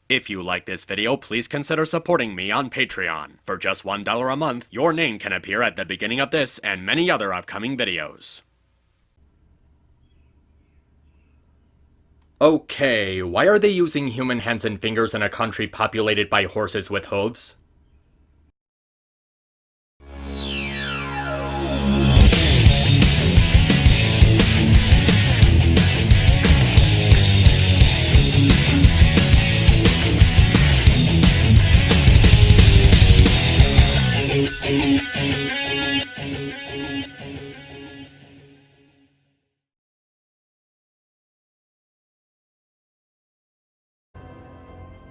If you like this video, please consider supporting me on Patreon. For just $1 a month, your name can appear at the beginning of this and many other upcoming videos. Okay, why are they using human hands and fingers in a country populated by horses with hooves?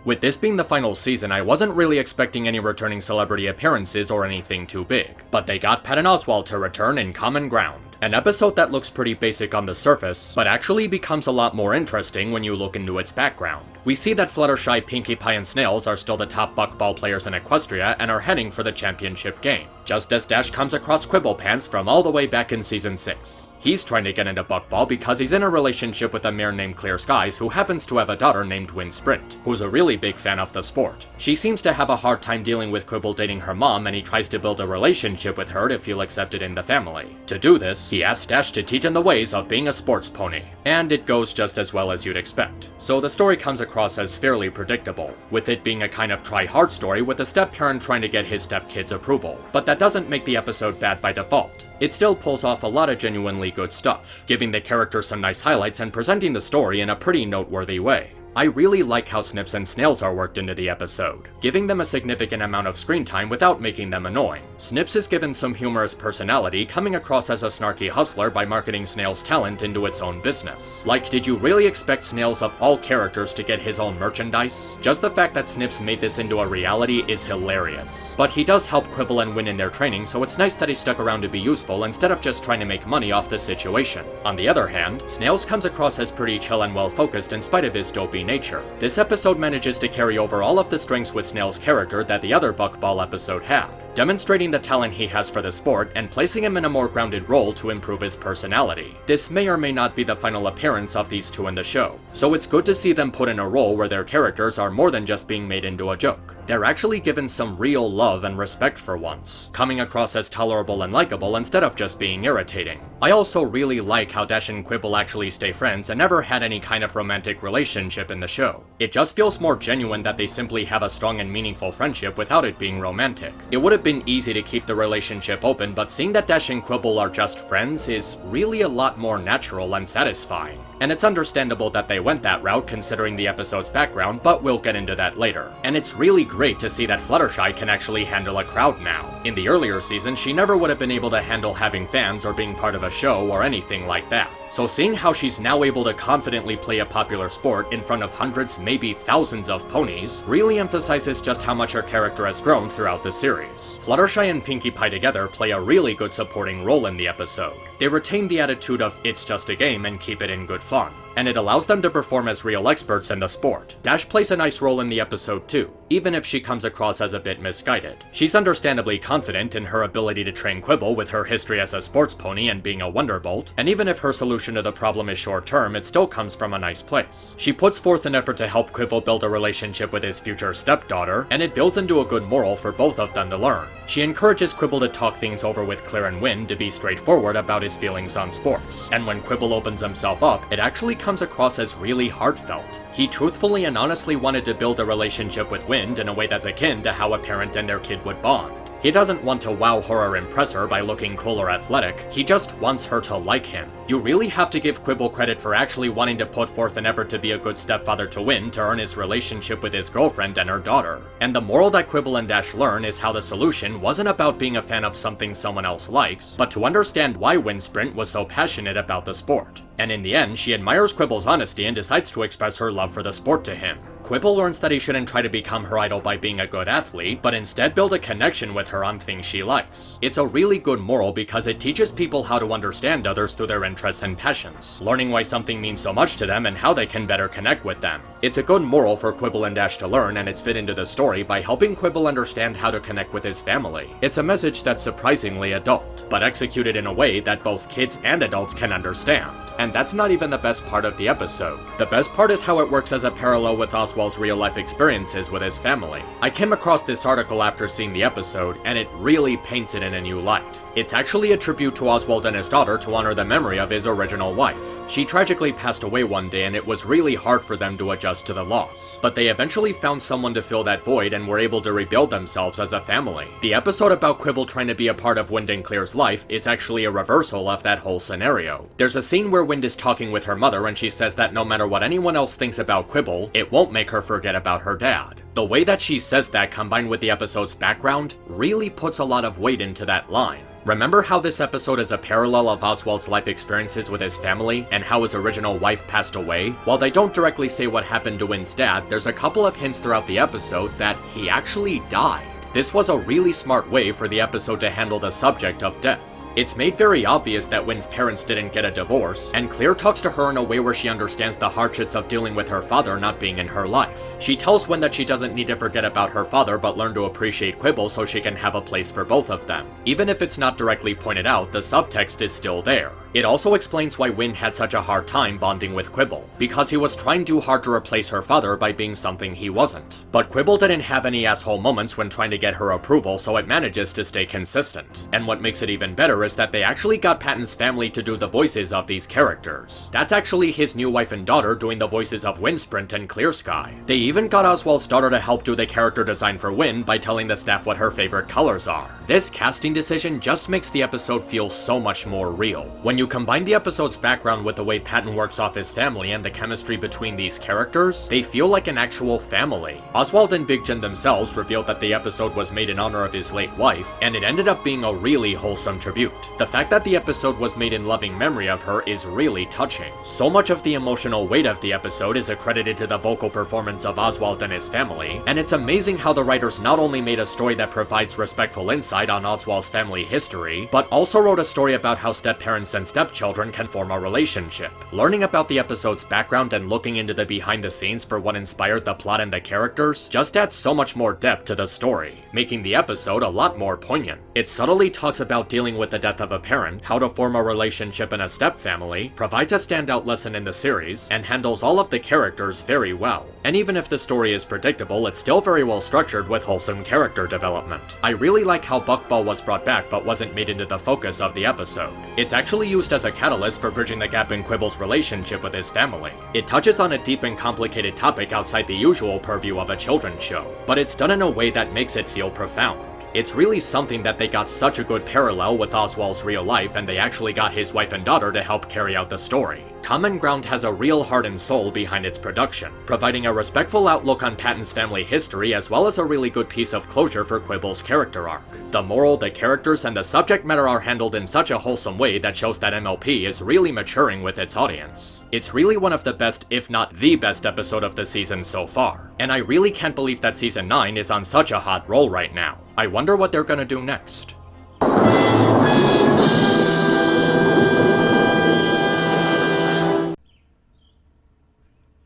With this being the final season, I wasn't really expecting any returning celebrity appearances or anything too big, but they got Patton Oswald to return in Common Ground. An episode that looks pretty basic on the surface, but actually becomes a lot more interesting when you look into its background. We see that Fluttershy, Pinkie Pie, and Snails are still the top buckball players in Equestria and are heading for the championship game, just as Dash comes across Quibblepants from all the way back in Season 6. He's trying to get into buckball because he's in a relationship with a mare named Clear Skies who happens to have a daughter named Wind Sprint, who's a really big fan of the sport. She seems to have a hard time dealing with Quibble dating her mom, and he tries to build a relationship with her to feel accepted in the family. To do this, he asks Dash to teach him the ways of being a sports pony, and it goes just as well as you'd expect. So the story comes across as fairly predictable, with it being a kind of try-hard story with a step-parent trying to get his stepkid's approval. But that doesn't make the episode bad by default. It still pulls off a lot of genuinely good stuff, giving the characters some nice highlights and presenting the story in a pretty noteworthy way. I really like how Snips and Snails are worked into the episode, giving them a significant amount of screen time without making them annoying. Snips is given some humorous personality, coming across as a snarky hustler by marketing Snails' talent into its own business. Like, did you really expect Snails of all characters to get his own merchandise? Just the fact that Snips made this into a reality is hilarious. But he does help Quibble and Win in their training, so it's nice that he stuck around to be useful instead of just trying to make money off the situation. On the other hand, Snails comes across as pretty chill and well-focused in spite of his dopey nature. This episode manages to carry over all of the strengths with Snails' character that the other Buckball episode had, demonstrating the talent he has for the sport and placing him in a more grounded role to improve his personality. This may or may not be the final appearance of these two in the show, so it's good to see them put in a role where their characters are more than just being made into a joke. They're actually given some real love and respect for once, coming across as tolerable and likable instead of just being irritating. I also really like how Dash and Quibble actually stay friends and never had any kind of romantic relationship in the show. It just feels more genuine that they simply have a strong and meaningful friendship without it being romantic. It would have been easy to keep the relationship open, but seeing that Dash and Quibble are just friends is really a lot more natural and satisfying. And it's understandable that they went that route considering the episode's background, but we'll get into that later. And it's really great to see that Fluttershy can actually handle a crowd now. In the earlier seasons, she never would have been able to handle having fans or being part of a show or anything like that. So seeing how she's now able to confidently play a popular sport in front of hundreds, maybe thousands of ponies, really emphasizes just how much her character has grown throughout the series. Fluttershy and Pinkie Pie together play a really good supporting role in the episode. They retain the attitude of it's just a game and keep it in good fun, and it allows them to perform as real experts in the sport. Dash plays a nice role in the episode too, even if she comes across as a bit misguided. She's understandably confident in her ability to train Quibble with her history as a sports pony and being a wonderbolt, and even if her solution to the problem is short-term, it still comes from a nice place. She puts forth an effort to help Quibble build a relationship with his future stepdaughter, and it builds into a good moral for both of them to learn. She encourages Quibble to talk things over with Clear and Wind to be straightforward about his feelings on sports, and when Quibble opens himself up, it actually comes across as really heartfelt. He truthfully and honestly wanted to build a relationship with Wind in a way that's akin to how a parent and their kid would bond. He doesn't want to wow her or impress her by looking cool or athletic, he just wants her to like him. You really have to give Quibble credit for actually wanting to put forth an effort to be a good stepfather to Wind to earn his relationship with his girlfriend and her daughter. And the moral that Quibble and Dash learn is how the solution wasn't about being a fan of something someone else likes, but to understand why Wind Sprint was so passionate about the sport. And in the end, she admires Quibble's honesty and decides to express her love for the sport to him. Quibble learns that he shouldn't try to become her idol by being a good athlete, but instead build a connection with her on things she likes. It's a really good moral because it teaches people how to understand others through their interests and passions, learning why something means so much to them and how they can better connect with them. It's a good moral for Quibble and Dash to learn, and it's fit into the story by helping Quibble understand how to connect with his family. It's a message that's surprisingly adult, but executed in a way that both kids and adults can understand. And that's not even the best part of the episode. The best part is how it works as a parallel with Oswald's real-life experiences with his family. I came across this article after seeing the episode, and it really paints it in a new light. It's actually a tribute to Oswald and his daughter to honor the memory of his original wife. She tragically passed away one day, and it was really hard for them to adjust to the loss. But they eventually found someone to fill that void and were able to rebuild themselves as a family. The episode about Quibble trying to be a part of Wind and Clear's life is actually a reversal of that whole scenario. There's a scene where Wind is talking with her mother and she says that no matter what anyone else thinks about Quibble, it won't make her forget about her dad. The way that she says that, combined with the episode's background, really puts a lot of weight into that line. Remember how this episode is a parallel of Oswald's life experiences with his family and how his original wife passed away? While they don't directly say what happened to Wind's dad, there's a couple of hints throughout the episode that he actually died. This was a really smart way for the episode to handle the subject of death. It's made very obvious that Wind's parents didn't get a divorce, and Clear talks to her in a way where she understands the hardships of dealing with her father not being in her life. She tells Wind that she doesn't need to forget about her father but learn to appreciate Quibble so she can have a place for both of them. Even if it's not directly pointed out, the subtext is still there. It also explains why Wind had such a hard time bonding with Quibble, because he was trying too hard to replace her father by being something he wasn't. But Quibble didn't have any asshole moments when trying to get her approval, so it manages to stay consistent. And what makes it even better is that they actually got Patton's family to do the voices of these characters. That's actually his new wife and daughter doing the voices of Windsprint and Clear Sky. They even got Oswald's daughter to help do the character design for Wind by telling the staff what her favorite colors are. This casting decision just makes the episode feel so much more real. When you combine the episode's background with the way Patton works off his family and the chemistry between these characters, they feel like an actual family. Oswald and Big Jin themselves revealed that the episode was made in honor of his late wife, and it ended up being a really wholesome tribute. The fact that the episode was made in loving memory of her is really touching. So much of the emotional weight of the episode is accredited to the vocal performance of Oswald and his family, and it's amazing how the writers not only made a story that provides respectful insight on Oswald's family history, but also wrote a story about how step-parents and stepchildren can form a relationship. Learning about the episode's background and looking into the behind-the-scenes for what inspired the plot and the characters just adds so much more depth to the story, making the episode a lot more poignant. It subtly talks about dealing with the death of a parent, how to form a relationship in a step-family, provides a standout lesson in the series, and handles all of the characters very well. And even if the story is predictable, it's still very well structured with wholesome character development. I really like how Buckball was brought back but wasn't made into the focus of the episode. It's actually used as a catalyst for bridging the gap in Quibble's relationship with his family. It touches on a deep and complicated topic outside the usual purview of a children's show, but it's done in a way that makes it feel profound. It's really something that they got such a good parallel with Oswald's real life, and they actually got his wife and daughter to help carry out the story. Common Ground has a real heart and soul behind its production, providing a respectful outlook on Patton's family history as well as a really good piece of closure for Quibble's character arc. The moral, the characters, and the subject matter are handled in such a wholesome way that shows that MLP is really maturing with its audience. It's really one of the best, if not the best episode of the season so far, and I really can't believe that Season 9 is on such a hot roll right now. I wonder what they're gonna do next.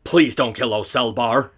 Please don't kill Ocelbar.